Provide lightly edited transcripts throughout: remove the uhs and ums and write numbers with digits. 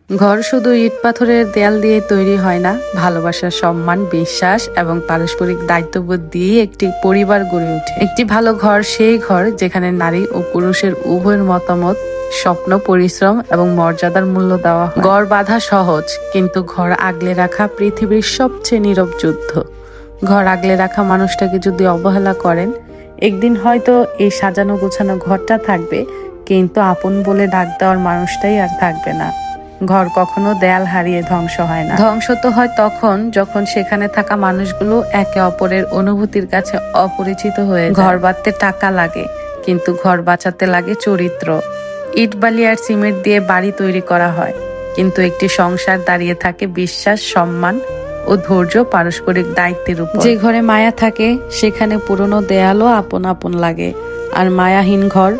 ঘর শুধু ইট পাথরের দেয়াল দিয়ে তৈরি হয় না, ভালোবাসা, সম্মান, বিশ্বাস এবং পারস্পরিক দায়িত্ববোধ দিয়ে একটি পরিবার গড়ে ওঠে। একটি ভালো ঘর সেই ঘর যেখানে নারী ও পুরুষের উভয়ের মতামত, স্বপ্ন, পরিশ্রম এবং মর্যাদার মূল্য দেওয়া হয়। ঘর বাঁধা সহজ, কিন্তু ঘর আগলে রাখা পৃথিবীর সবচেয়ে নীরব যুদ্ধ। ঘর আগলে রাখা মানুষটাকে যদি অবহেলা করেন, একদিন হয়তো এই সাজানো গোছানো ঘরটা থাকবে, কিন্তু আপন বলে ডাক দেওয়ার মানুষটাই আর থাকবে না। ঘর কখনো দেয়াল হারিয়ে ধ্বংস হয় না। ধ্বংস তো হয় তখন যখন সেখানে থাকা মানুষগুলো একে অপরের অনুভূতির কাছে অপরিচিত হয়ে যায়। ঘর বাঁধতে টাকা লাগে, কিন্তু ঘর বাঁচাতে লাগে চরিত্র। ইট বালি আর সিমেন্ট দিয়ে বাড়ি তৈরি করা হয়, কিন্তু একটি সংসার দাঁড়িয়ে থাকে বিশ্বাস, সম্মান ও ধৈর্য, পারস্পরিক দায়িত্বের উপর। যে ঘরে মায়া থাকে সেখানে পুরনো দেয়ালও আপন আপন লাগে, আর মায়াহীন ঘর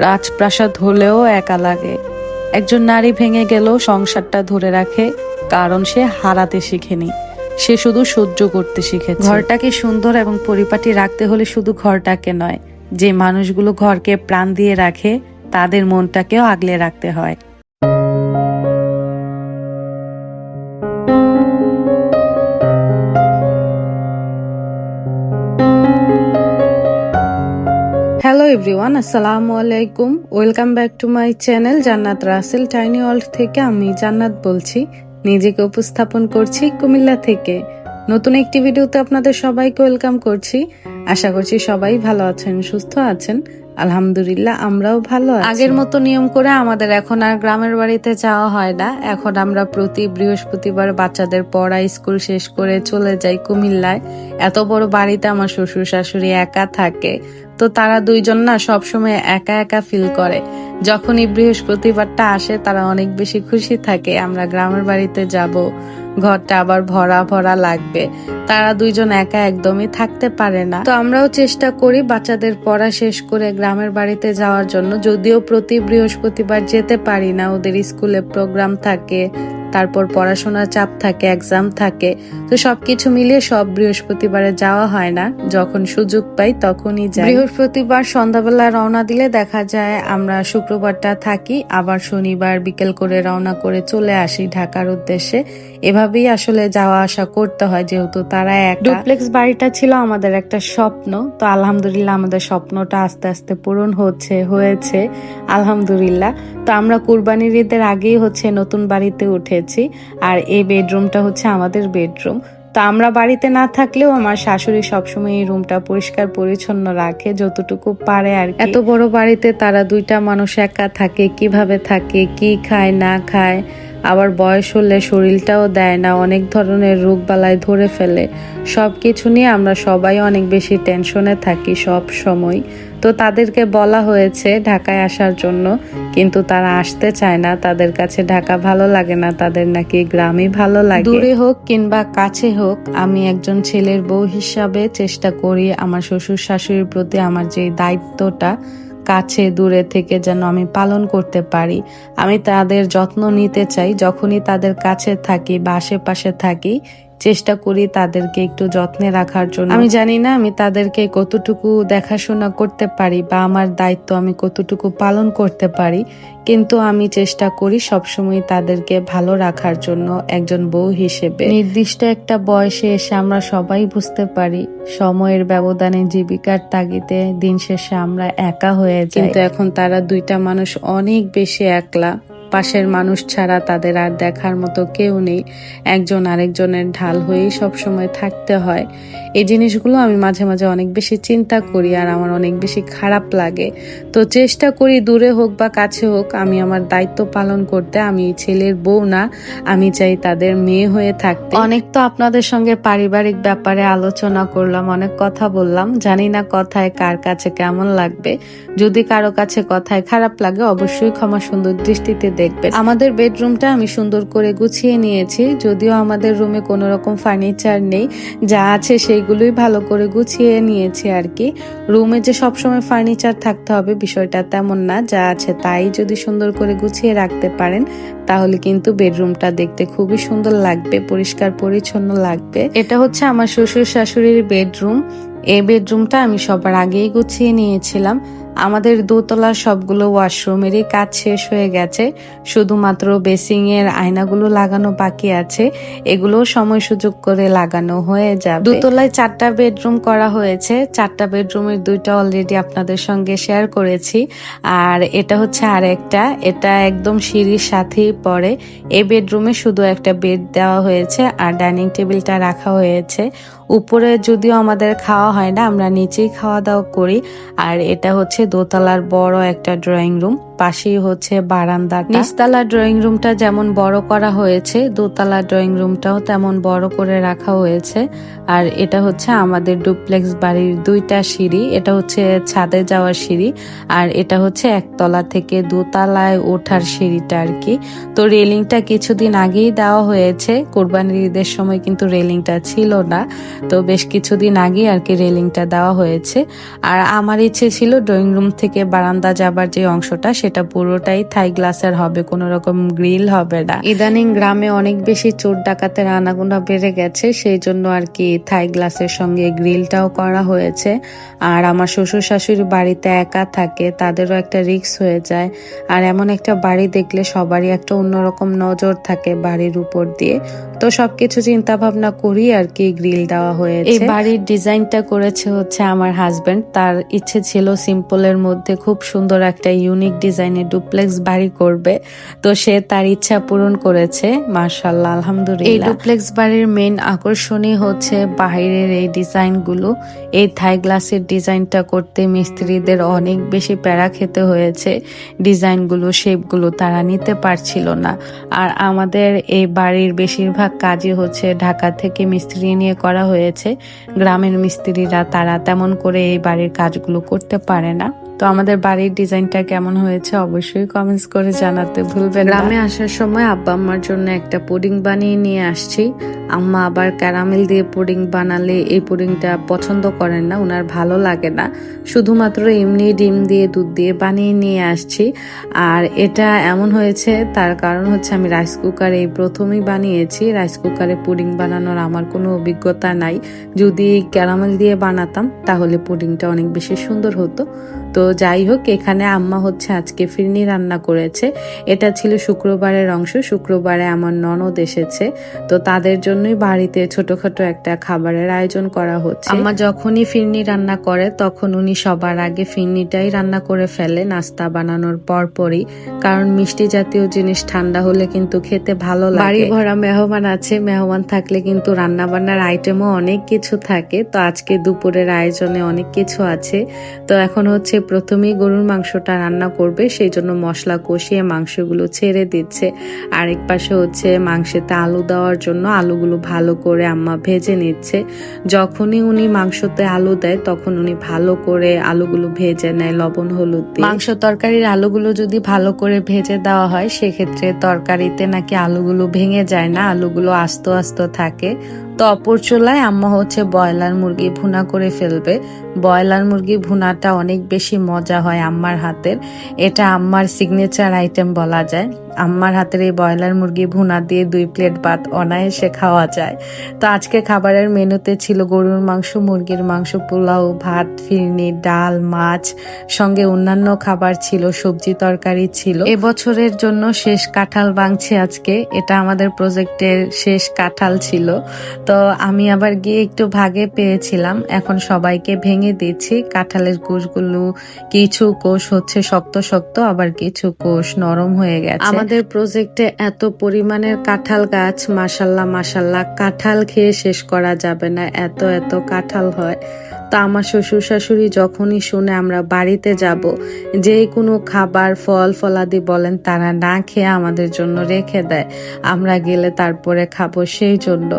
রাজপ্রাসাদ হলেও একা লাগে। একজন নারী ভেঙে গেলেও সংসারটা ধরে রাখে, কারণ সে হারাতে শিখেনি, সে শুধু সহ্য করতে শিখেছে। ঘরটাকে সুন্দর এবং পরিপাটি রাখতে হলে শুধু ঘরটাকে নয়, যে মানুষগুলো ঘরকে প্রাণ দিয়ে রাখে তাদের মনটাকেও আগলে রাখতে হয়। হ্যালো এভরিওয়ান, আসসালামু আলাইকুম। Welcome back to my channel জান্নাত রাসেল টাইনি ওয়ার্ল্ড থেকে। আমি জান্নাত বলছি, নিজেকে উপস্থাপন করছি কুমিল্লা থেকে। নতুন একটি ভিডিওতে আপনাদের সবাইকে ওয়েলকাম করছি। আশা করছি সবাই ভালো আছেন, সুস্থ আছেন। আলহামদুলিল্লাহ, আমরাও ভালো আছি। আগের মতো নিয়ম করে আমাদের এখন আর গ্রামের বাড়িতে যাওয়া হয় না। এখন আমরা প্রতি বৃহস্পতিবার বাচ্চাদের পড়া স্কুল শেষ করে চলে যাই কুমিল্লায়। এত বড় বাড়িতে আমার শ্বশুর শাশুড়ি একা থাকে, তো তারা দুইজন না সবসময় একা একা ফিল করে। যখনই বৃহস্পতিবারটা আসে তারা অনেক বেশি খুশি থাকে, আমরা গ্রামের বাড়িতে যাব, ঘরটা আবার ভরা ভরা লাগবে। তারা দুইজন একা একদমই থাকতে পারে না, তো আমরাও চেষ্টা করি বাচ্চাদের পড়া শেষ করে গ্রামের বাড়িতে যাওয়ার জন্য। যদিও প্রতি বৃহস্পতিবার যেতে পারি না, ওদের স্কুলে প্রোগ্রাম থাকে, তারপর পড়াশোনার চাপ থাকে, এক্সাম থাকে, তো সবকিছু মিলিয়ে সব বৃহস্পতিবারে যাওয়া হয় না। যখন সুযোগ পাই তখনই যাই। বৃহস্পতিবার সন্ধ্যাবেলা রওনা দিলে দেখা যায় আমরা শুক্রবারটা থাকি, আবার শনিবার বিকেল করে রওনা করে চলে আসি ঢাকার উদ্দেশ্যে। এভাবেই আসলে যাওয়া আসা করতে হয়, যেহেতু তারা এক। ডুপ্লেক্স বাড়িটা ছিল আমাদের একটা স্বপ্ন, তো আলহামদুলিল্লাহ আমাদের স্বপ্নটা আস্তে আস্তে পূরণ হয়েছে আলহামদুলিল্লাহ। তো আমরা কুরবানির ঈদের আগেই নতুন বাড়িতে উঠেছি, আর এই বেডরুমটা আমাদের বেডরুম। তো আমরা বাড়িতে না থাকলেও আমার শাশুড়ি সবসময় এই রুমটা পরিষ্কার পরিচ্ছন্ন রাখে যতটুকু পারে আর কি। এত বড় বাড়িতে তারা দুইটা মানুষ একা থাকে, কিভাবে থাকে, কি খায় না খায়, আবার বয়স হলে শরীরটাও দেয় না, অনেক ধরনের রোগ বালাই ধরে ফেলে। সবকিছু নিয়ে আমরা সবাই অনেক বেশি টেনশনে থাকি সব সময়। তো তাদেরকে বলা হয়েছে ঢাকায় আসার জন্য, কিন্তু তারা আসতে চায় না। তাদের কাছে ঢাকা ভালো লাগে না, তাদের নাকি গ্রামই ভালো লাগে। দূরে হোক কিংবা কাছে হোক, আমি একজন ছেলের বউ হিসাবে চেষ্টা করি আমার শ্বশুর শাশুড়ির প্রতি আমার যে দায়িত্বটা, কাছে দূরে থেকে যেন আমি পালন করতে পারি। আমি তাদের যত্ন নিতে চাই। যখনই তাদের কাছে থাকি বা আশেপাশে থাকি, চেষ্টা করি তাদেরকে একটু যত্নে রাখার জন্য। আমি জানি না আমি তাদেরকে কতটুকু দেখাশোনা করতে পারি বা আমার দায়িত্ব আমি কতটুকু পালন করতে পারি, কিন্তু আমি চেষ্টা করি সবসময় তাদেরকে ভালো রাখার জন্য একজন বউ হিসেবে। নির্দিষ্ট একটা বয়সে এসে আমরা সবাই বুঝতে পারি সময়ের ব্যবধানে, জীবিকার তাগিদে দিন শেষে আমরা একা হয়ে যাই। কিন্তু এখন তারা দুইটা মানুষ অনেক বেশি একলা। পাশের মানুষ ছাড়া তাদের আর দেখার মতো কেউ নেই। একজন আরেকজনের ঢাল হয়েই সবসময় থাকতে হয়। এই জিনিসগুলো আমি মাঝে মাঝে অনেক বেশি চিন্তা করি, আর আমার অনেক বেশি খারাপ লাগে। তো চেষ্টা করি দূরে হোক বা কাছে হোক আমি আমার দায়িত্ব পালন করতে। আমি ছেলের বউ না, আমি চাই তাদের মেয়ে হয়ে থাকতে। অনেক তো আপনাদের সঙ্গে পারিবারিক ব্যাপারে আলোচনা করলাম, অনেক কথা বললাম। জানি না কথায় কার কাছে কেমন লাগবে। যদি কারো কাছে কথায় খারাপ লাগে অবশ্যই ক্ষমা সুন্দর দৃষ্টিতে দেখবেন। আমাদের বেডরুমটা আমি সুন্দর করে গুছিয়ে নিয়েছি, যদিও আমাদের রুমে কোনো রকম ফার্নিচার নেই, যা আছে সেইগুলোই ভালো করে গুছিয়ে নিয়েছি আর কি। রুমে যে সবসময় ফার্নিচার থাকতে হবে বিষয়টা তেমন না, যা আছে তাই যদি সুন্দর করে গুছিয়ে রাখতে পারেন তাহলে কিন্তু বেডরুমটা দেখতে খুবই সুন্দর লাগবে, পরিষ্কার পরিচ্ছন্ন লাগবে। এটা আমার শ্বশুর শাশুড়ির বেডরুম। এই বেডরুমটা আমি সবার আগেই গুছিয়ে নিয়েছিলাম। আমাদের দোতলার সবগুলো ওয়াশরুমেরই কাজ শেষ হয়ে গেছে, শুধুমাত্র বেসিং এর আয়নাগুলো লাগানো বাকি আছে। এগুলো সময় সুযোগ করে লাগানো হয়ে যাবে। দোতলায় 4টা বেডরুম করা হয়েছে, 4টা বেডরুমের 2টা অলরেডি আপনাদের সঙ্গে শেয়ার করেছি, আর এটা হচ্ছে আরেকটা, এটা একদম সিঁড়ির সাথেই পড়ে। এই বেডরুমে শুধু একটা বেড দেওয়া হয়েছে আর ডাইনিং টেবিলটা রাখা হয়েছে। উপরে যদিও আমাদের খাওয়া হয় না, আমরা নিচেই খাওয়া দাওয়া করি। আর এটা হচ্ছে দোতলার বড় একটা ড্রয়িং রুম, পাশেই হচ্ছে বারান্দাটা। নিচতলা ড্রয়িং রুমটা যেমন বড় করা হয়েছে, দোতলা ড্রয়িং রুমটাও তেমন বড় করে রাখা হয়েছে। আর এটা হচ্ছে আমাদের ডুপ্লেক্স বাড়ির 2টা সিঁড়ি, এটা হচ্ছে ছাদে যাওয়ার সিঁড়ি, আর এটা হচ্ছে একতলা থেকে দোতলায় ওঠার সিঁড়িটা আর কি। তো রেলিংটা কিছুদিন আগেই দেওয়া হয়েছে, কোরবানির ঈদের সময় কিন্তু রেলিংটা ছিল না, তো বেশ কিছুদিন আগে আর কি রেলিংটা দেওয়া হয়েছে। আর আমার ইচ্ছে ছিল ড্রয়িং রুম থেকে বারান্দা যাবার যে অংশটা সেটা পুরোটাই থাই গ্লাসের হবে, কোনো রকম গ্রিল হবে না। ইদানিং গ্রামে অনেক বেশি চোর ডাকাতের আনাগোনা বেড়ে গেছে, সেই জন্য আর কি থাই গ্লাসের সঙ্গে গ্রিলটাও করা হয়েছে। আর আমার শ্বশুর শাশুড়ি বাড়িতে একা থাকে, তাদেরও একটা রিস্ক হয়ে যায়। আর এমন একটা বাড়ি দেখলে সবারই একটা অন্যরকম নজর থাকে বাড়ির উপর দিয়ে, তো সবকিছু চিন্তা ভাবনা করি আর কি গ্রিল দেওয়া হয়েছে। এই বাড়ির ডিজাইনটা করেছে হচ্ছে আমার হাজবেন্ড, তার ইচ্ছে ছিল সিম্পলের মধ্যে খুব সুন্দর একটা ইউনিক ডিজাইনের ডুপ্লেক্স বাড়ি করবে, তো সে তার ইচ্ছা পূরণ করেছে, মাশাআল্লাহ আলহামদুলিল্লাহ। এই ডুপ্লেক্স বাড়ির মেইন আকর্ষণই হচ্ছে বাইরের এই ডিজাইনগুলো। এই থাই গ্লাসের ডিজাইনটা করতে মিস্ত্রিদের অনেক বেশি প্যারা খেতে হয়েছে, ডিজাইনগুলো শেপগুলো তারা নিতে পারছিল না। আর আমাদের এই বাড়ির বেশিরভাগ কাজই হচ্ছে ঢাকা থেকে মিস্ত্রি নিয়ে করা হয়েছে, গ্রামের মিস্ত্রিরা তারা তেমন করে এই বাড়ির কাজগুলো করতে পারে না। তো আমাদের বাড়ির ডিজাইনটা কেমন হয়েছে অবশ্যই কমেন্টস করে জানাতে ভুলবেন না। গ্রামে আসার সময় আব্বা আম্মার জন্য একটা পুডিং বানিয়ে নিয়ে আসছি। আম্মা আবার ক্যারামেল দিয়ে পুডিং বানালে এই পুডিংটা পছন্দ করেন না, ওনার ভালো লাগে না, শুধুমাত্র এমনি ডিম দিয়ে দুধ দিয়ে বানিয়ে নিয়ে আসছি। আর এটা এমন হয়েছে তার কারণ হচ্ছে আমি রাইস কুকারে এই প্রথমেই বানিয়েছি, রাইস কুকারে পুডিং বানানোর আমার কোনো অভিজ্ঞতা নাই। যদি ক্যারামেল দিয়ে বানাতাম তাহলে পুডিংটা অনেক বেশি সুন্দর হতো। তো যাই হোক, এখানে আম্মা হচ্ছে আজকে ফিরনি রান্না করেছে। এটা ছিল শুক্রবারের অংশ, শুক্রবারে আমার ননদ এসেছে, তো তাদের জন্যই বাড়িতে ছোটখাটো একটা খাবারের আয়োজন করা হচ্ছে। আম্মা যখনই ফিরনি রান্না করে তখন উনি সবার আগে ফিরনিটাই রান্না করে ফেলে নাস্তা বানানোর পরপরই, কারণ মিষ্টি জাতীয় জিনিস ঠান্ডা হলে কিন্তু খেতে ভালো লাগে। বাড়ি ভরা মেহমান আছে, মেহমান থাকলে কিন্তু রান্না বান্নার আইটেমও অনেক কিছু থাকে। তো আজকে দুপুরের আয়োজনে অনেক কিছু আছে। তো এখন হচ্ছে প্রথমেই গরুর মাংসটা রান্না করবে, সেই জন্য মশলা কষিয়ে মাংসগুলো ছেড়ে দিচ্ছে। আরেক পাশে হচ্ছে মাংসেতে আলু দেওয়ার জন্য আলুগুলো ভালো করে আম্মা ভেজে নিচ্ছে। যখনই উনি মাংসতে আলু দেয় তখন উনি ভালো করে আলুগুলো ভেজে নেয় লবণ হলুদ দিয়ে। মাংস তরকারির আলুগুলো যদি ভালো করে ভেজে দেওয়া হয় সেক্ষেত্রে তরকারিতে নাকি আলুগুলো ভেঙে যায় না, আলুগুলো আস্ত আস্ত থাকে। তো অপর চুলায় আম্মা হচ্ছে ব্রয়লার মুরগি ভুনা করে ফেলবে। ব্রয়লার মুরগি ভুনাটা অনেক বেশি মজা হয় আম্মার হাতের, এটা আম্মার সিগনেচার আইটেম বলা যায়। আম্মার হাতের এই ব্রয়লার মুরগি ভুনা দিয়ে 2 প্লেট ভাত অনায়াসে খাওয়া যায়। তো আজকে খাবারের মেনুতে ছিল গরুর মাংস, মুরগির মাংস, পোলাও, ভাত, ফিরনি, ডাল, মাছ, সঙ্গে অন্যান্য খাবার ছিল, সবজি তরকারি ছিল। এবছরের জন্য শেষ কাঁঠাল ভাঙছি আজকে, এটা আমাদের প্রজেক্টের শেষ কাঁঠাল ছিল। তো আমি আবার গিয়ে একটু ভাগে পেয়েছিলাম, এখন সবাইকে ভেঙে দিচ্ছি। কাঁঠালের কোষগুলো কিছু কোষ হচ্ছে শক্ত শক্ত, আবার কিছু কোষ নরম হয়ে গেছে। আমাদের প্রজেক্টে এত পরিমাণের কাঁঠাল গাছ, মাশাল্লাহ মাশাল্লাহ, কাঁঠাল খেয়ে শেষ করা যাবে না, এত এত কাঁঠাল হয়। তো আমার শ্বশুর শাশুড়ি যখনই শুনে আমরা বাড়িতে যাব, যে কোনো খাবার ফল ফলাদি বলেন তারা না খেয়ে আমাদের জন্য রেখে দেয়, আমরা গেলে তারপরে খাবো সেই জন্য।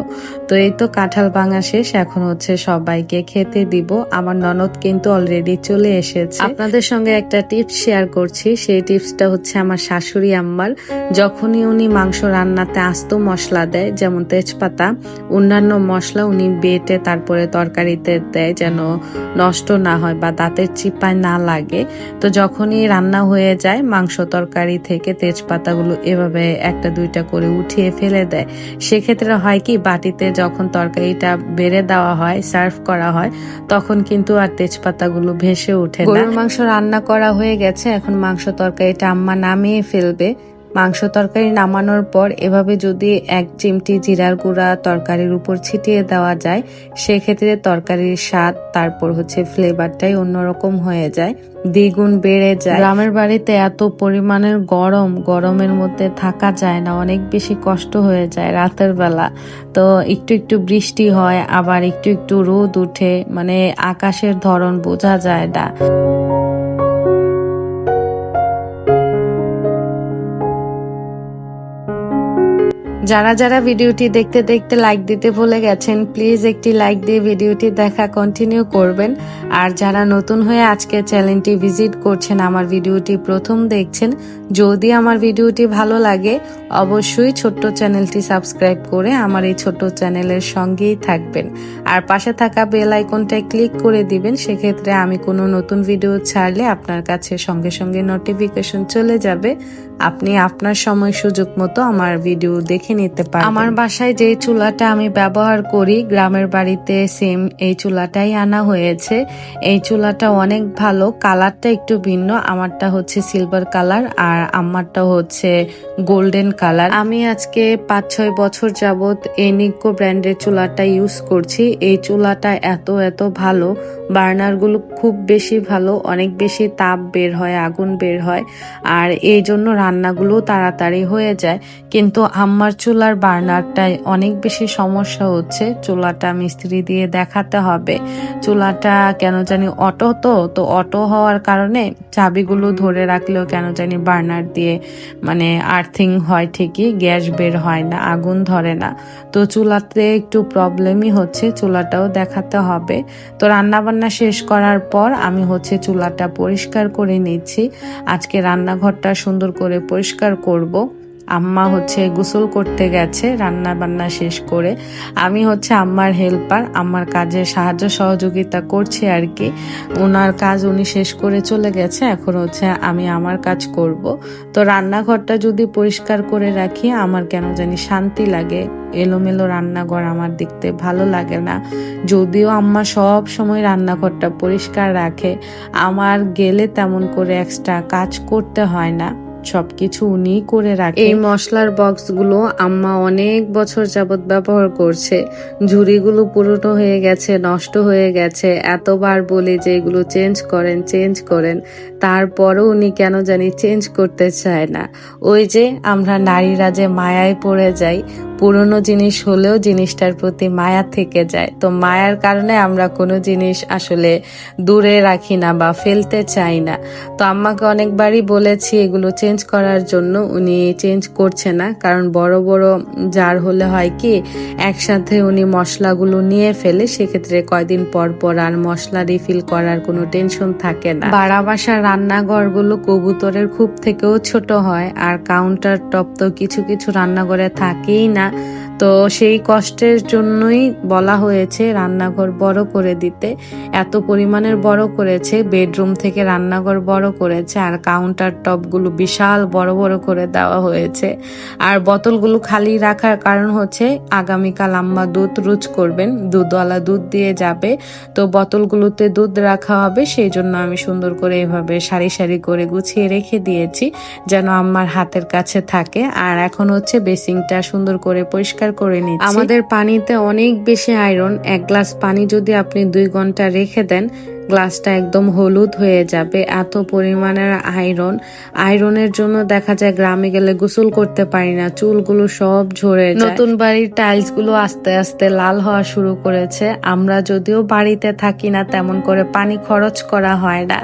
তো এই তো কাঁঠাল ভাঙা শেষ, এখন হচ্ছে সবাইকে খেতে দিব। আমার ননদ কিন্তু অলরেডি চলে এসেছে। আপনাদের সঙ্গে একটা টিপস শেয়ার করছি, সেই টিপসটা হচ্ছে আমার শাশুড়ি আম্মার। যখনই উনি মাংস রান্নাতে আস্ত মশলা দেয়, যেমন তেজপাতা, অন্যান্য মশলা উনি বেটে তারপরে তরকারিতে দেয় যেন যেন নষ্ট না হয় বা দাঁতের চিপায় না লাগে। তো যখনই রান্না হয়ে যায় মাংস তরকারি থেকে তেজপাতাগুলো এভাবে একটা দুইটা করে উঠিয়ে ফেলে দেয়। সেক্ষেত্রে হয় কি, বাটিতে যখন তরকারিটা বেড়ে দেওয়া হয়, সার্ভ করা হয়, তখন কিন্তু আর তেজপাতাগুলো ভেসে ওঠে না। গরুর মাংস রান্না করা হয়ে গেছে, এখন মাংস তরকারিটা আম্মা নামিয়ে ফেলবে। মাংস তরকারি নামানোর পর এভাবে যদি 1 চিমটি জিরার গুঁড়া তরকারির উপর ছিটিয়ে দেওয়া যায়, সেক্ষেত্রে তরকারির স্বাদ তারপর হচ্ছে ফ্লেভারটাই অন্যরকম হয়ে যায়, দ্বিগুণ বেড়ে যায়। গ্রামের বাড়িতে এত পরিমাণের গরমের মধ্যে থাকা যায় না, অনেক বেশি কষ্ট হয়ে যায় রাতের বেলা। তো একটু একটু বৃষ্টি হয়, আবার একটু একটু রোদ উঠে, মানে আকাশের ধরন বোঝা যায় না। যারা যারা ভিডিওটি দেখতে দেখতে লাইক দিতে ভুলে গেছেন, প্লিজ একটি লাইক দিয়ে ভিডিওটি দেখা কন্টিনিউ করবেন। আর যারা নতুন হয়ে আজকে চ্যানেলটি ভিজিট করছেন, আমার ভিডিওটি প্রথম দেখছেন, যদি আমার ভিডিওটি ভালো লাগে অবশ্যই ছোট্ট চ্যানেলটি সাবস্ক্রাইব করে আমার এই ছোট্ট চ্যানেলের সঙ্গেই থাকবেন। আর পাশে থাকা বেল আইকনটায় ক্লিক করে দিবেন, সেক্ষেত্রে আমি কোনো নতুন ভিডিও ছাড়লে আপনার কাছে সঙ্গে সঙ্গে নোটিফিকেশন চলে যাবে, আপনি আপনার সময় সুযোগ মতো আমার ভিডিও দেখে নিতে পারবেন। আমার বাসায় যে চুলাটা আমি ব্যবহার করি, গ্রামের বাড়িতে সেম এই চুলাটাই আনা হয়েছে। এই চুলাটা অনেক ভালো, কালারটা একটু ভিন্ন, আমারটা হচ্ছে সিলভার কালার আর আমারটা হচ্ছে গোল্ডেন কালার। আমি আজকে 5-6 বছর যাবত এনিকো ব্র্যান্ডের চুলাটা ইউজ করছি। এই চুলাটা এত ভালো, বার্নারগুলো খুব বেশি ভালো, অনেক বেশি তাপ বের হয়, আগুন বের হয়, আর এই জন্য রান্নাগুলো তাড়াতাড়ি হয়ে যায়। কিন্তু আম্মার চুলার বার্নারটায় অনেক বেশি সমস্যা হচ্ছে, চুলাটা মিস্ত্রি দিয়ে দেখাতে হবে। চুলাটা কেন জানি অটো, তো অটো হওয়ার কারণে চাবিগুলো ধরে রাখলেও কেন জানি বার্নার দিয়ে মানে আর্থিং হয় ঠিকই, গ্যাস বের হয় না, আগুন ধরে না। তো চুলাতে একটু প্রবলেমই হচ্ছে, চুলাটাও দেখাতে হবে। তো রান্না বান্না শেষ করার পর আমি হচ্ছে চুলাটা পরিষ্কার করে নিচ্ছি। আজকে রান্নাঘরটা সুন্দর করে পরিষ্কার করব। আম্মা হচ্ছে গোসল করতে গেছে রান্না বান্না শেষ করে, আমি হচ্ছে আম্মার হেল্পার, আম্মার কাজে সাহায্য সহযোগিতা করছি আর কি। ওনার কাজ উনি শেষ করে চলে গেছে, এখন হচ্ছে আমি আমার কাজ করব। তো রান্নাঘরটা যদি পরিষ্কার করে রাখি আমার কেন জানি শান্তি লাগে, এলোমেলো রান্নাঘর আমার দেখতে ভালো লাগে না। যদিও আম্মা সব সময় রান্নাঘরটা পরিষ্কার রাখে, আমার গেলে তেমন করে এক্সট্রা কাজ করতে হয় না, সবকিছু উনিই করে রাখে। এই মশলার বক্সগুলো আম্মা অনেক বছর যাবত ব্যবহার করছে, ঝুড়িগুলো পুরনো হয়ে গেছে, নষ্ট হয়ে গেছে, এতবার বলি যে এগুলো চেঞ্জ করেন, তারপরও উনি কেন জানি চেঞ্জ করতে চায় না। ওই যে আমরা নারীরা যে মায়ায় পড়ে যাই, পুরনো জিনিস হলেও জিনিসটার প্রতি মায়া থেকে যায়, তো মায়ার কারণে আমরা কোনো জিনিস আসলে দূরে রাখি না বা ফেলতে চাই না। তো আম্মাকে অনেকবারই বলেছি এগুলো চেঞ্জ করার জন্য, উনি চেঞ্জ করছে না, কারণ বড় বড় জার হলে হয় কি একসাথে উনি মশলাগুলো নিয়ে ফেলে, সেক্ষেত্রে কয়দিন পর পর আর মশলা রিফিল করার কোনো টেনশন থাকে না। ভাড়া বাসার রান্নাঘরগুলো কবুতরের খুব থেকেও ছোট হয়, আর কাউন্টার টপ তো কিছু কিছু রান্নাঘরে থাকেই না। তো সেই কষ্টের জন্যই বলা হয়েছে রান্নাঘর বড় করে দিতে, এত পরিমাণের বড় করেছে, বেডরুম থেকে রান্নাঘর বড় করেছে, আর কাউন্টার টপগুলো বিশাল বড় বড় করে দেওয়া হয়েছে। আর বোতলগুলো খালি রাখার কারণ হচ্ছে আগামীকাল আম্মা দুধ রুচ করবেন, দুধওয়ালা দুধ দিয়ে যাবে, তো বোতলগুলোতে দুধ রাখা হবে, সেই জন্য আমি সুন্দর করে এভাবে সারি সারি করে গুছিয়ে রেখে দিয়েছি যেন আম্মার হাতের কাছে থাকে। আর এখন হচ্ছে বেসিংটা সুন্দর করে পরিষ্কার করে নিচ্ছি। আমাদের পানিতে অনেক বেশি আয়রন, 1 গ্লাস পানি যদি আপনি 2 ঘন্টা রেখে দেন গ্লাসটা একদম হলুদ হয়ে যাবে, এত পরিমাণের আয়রনের জন্য দেখা যায় গ্রামে গেলে গোসল করতে পারি না, চুলগুলো সব ঝরে যায়। নতুন বাড়ির টাইলস গুলো আস্তে আস্তে লাল হওয়া শুরু করেছে। আমরা যদিও বাড়িতে থাকি না, তেমন করে পানি খরচ করা হয় না,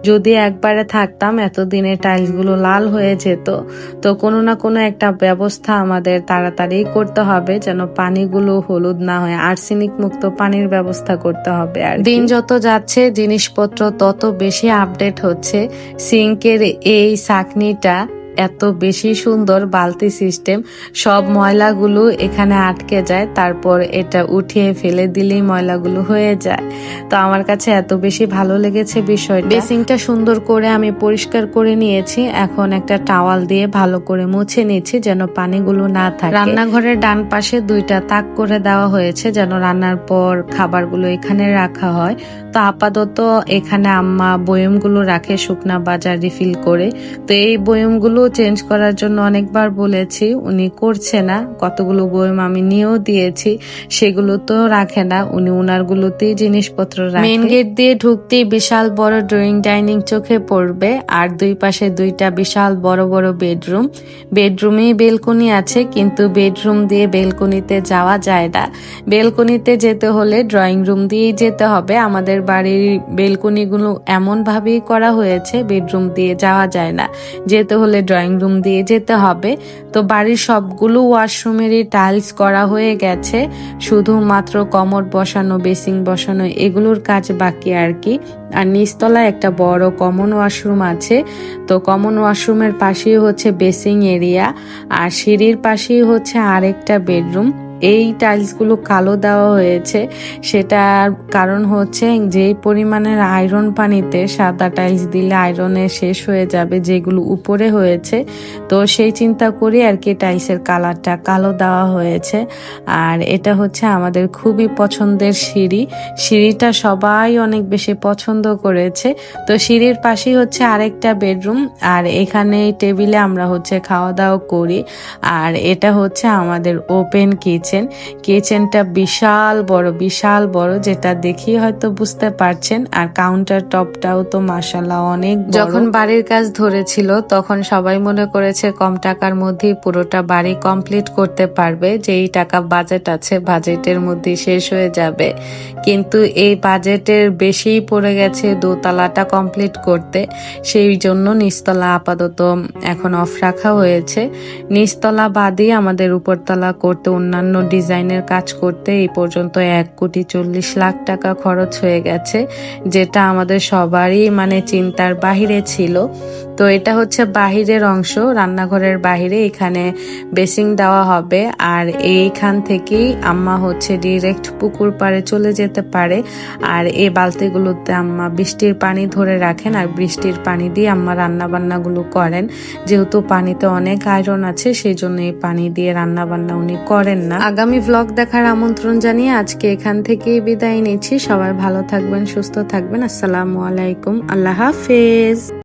যদি একবারে থাকতাম এতদিনে টাইলস গুলো লাল হয়ে যেত। তো কোনো না কোনো একটা ব্যবস্থা আমাদের তাড়াতাড়ি করতে হবে যেন পানিগুলো হলুদ না হয়, আর্সেনিক মুক্ত পানির ব্যবস্থা করতে হবে। আর দিন যত যাচ্ছে জিনিসপত্র তত বেশি আপডেট হচ্ছে। সিঙ্কের এই ছাঁকনিটা এত বেশি সুন্দর বালতি সিস্টেম, সব ময়লাগুলো এখানে আটকে যায়, তারপর এটা উঠিয়ে ফেলে দিলেই ময়লাগুলো হয়ে যায়। তো আমার কাছে এত বেশি ভালো লেগেছে বিষয়টা। বেসিংটা সুন্দর করে আমি পরিষ্কার করে নিয়েছি, এখন একটা টাওয়াল দিয়ে ভালো করে মুছে নিচ্ছি যেন পানিগুলো না থাকে। রান্নাঘরের ডান পাশে 2টা তাক করে দেওয়া হয়েছে যেন রান্নার পর খাবারগুলো এখানে রাখা হয়। তো আপাতত এখানে আম্মা বয়মগুলো রাখে শুকনা বাজার রিফিল করে। তো এই বয়মগুলো চেঞ্জ করার জন্য অনেকবার বলেছি, উনি করছে না। কতগুলো বয়ম আমি নিয়েও দিয়েছি, সেগুলো তো রাখে না, উনি উনারগুলোতেই জিনিসপত্র রাখে। মেইন গেট দিয়ে ঢুকতেই বিশাল বড় ড্রয়িং ডাইনিং চোখে পড়বে, আর 2 পাশে 2টা বিশাল বড় বড় বেডরুম। বেডরুমেই বেলকনি আছে, কিন্তু বেডরুম দিয়ে বেলকনিতে যাওয়া যায় না। বেলকনিতে যেতে হলে ড্রয়িং রুম দিয়েই যেতে হবে। আমাদের বাড়ির বেলকনিগুলো এমন ভাবেই করা হয়েছে, বেডরুম দিয়ে যাওয়া যায় না, যেতে হলে ড্রয়িং রুম দিয়ে যেতে হবে। তো বাড়ির সবগুলো ওয়াশরুমেরই টাইলস করা হয়ে গেছে, শুধুমাত্র কমোড বসানো, বেসিং বসানো এগুলোর কাজ বাকি আর কি। আর নিচতলায় একটা বড় কমন ওয়াশরুম আছে। তো কমন ওয়াশরুমের পাশেই হচ্ছে বেসিং এরিয়া, আর সিঁড়ির পাশেই হচ্ছে আরেকটা বেডরুম। এই টাইলসগুলো কালো দেওয়া হয়েছে, সেটার কারণ হচ্ছে যে পরিমাণের আয়রন পানিতে সাদা টাইলস দিলে আয়রনে শেষ হয়ে যাবে যেগুলো উপরে হয়েছে। তো সেই চিন্তা করি আর কি টাইলসের কালারটা কালো দেওয়া হয়েছে। আর এটা হচ্ছে আমাদের খুবই পছন্দের সিঁড়ি, সিঁড়িটা সবাই অনেক বেশি পছন্দ করেছে। তো সিঁড়ির পাশেই হচ্ছে আরেকটা বেডরুম, আর এখানে টেবিলে আমরা হচ্ছে খাওয়া দাওয়া করি। আর এটা হচ্ছে আমাদের ওপেন কিচেনটা বিশাল বড়, যেটা দেখি হয়তো বুঝতে পারছেন। আর কাউন্টার টপটাও তো মাশাআল্লাহ অনেক বড়। যখন বাড়ির কাজ ধরেছিল তখন সবাই মনে করেছে কম টাকার মধ্যেই পুরোটা বাড়ি কমপ্লিট করতে পারবে, যেই টাকা বাজেট আছে বাজেটের মধ্যে শেষ হয়ে যাবে। কিন্তু এই বাজেটের বেশিই পড়ে গেছে দোতলাটা কমপ্লিট করতে, সেই জন্য নিচতলা আপাতত এখন অফ রাখা হয়েছে। নিচতলা বাদই আমাদের উপরতলা করতে, অন্যান্য ডিজাইনের কাজ করতে এই পর্যন্ত 1,40,00,000 টাকা খরচ হয়ে গেছে, যেটা আমাদের সবারই মানে চিন্তার বাহিরে ছিল। তো এটা হচ্ছে বাহিরের অংশ, রান্নাঘরের বাহিরে এখানে বেসিং দেওয়া হবে। আর এইখান থেকেই আম্মা হচ্ছে ডিরেক্ট পুকুর পাড়ে চলে যেতে পারে। আর এই বালতিগুলোতে আম্মা বৃষ্টির পানি ধরে রাখেন, আর বৃষ্টির পানি দিয়ে আম্মা রান্না বান্নাগুলো করেন। যেহেতু পানিতে অনেক আয়রন আছে, সেই জন্য এই পানি দিয়ে রান্না বান্না উনি করেন না। আগামী ব্লগ দেখার আমন্ত্রণ জানিয়ে আজকে এখান থেকেই বিদায় নিচ্ছি। সবাই ভালো থাকবেন, সুস্থ থাকবেন। আসসালামু আলাইকুম, আল্লাহ হাফেজ।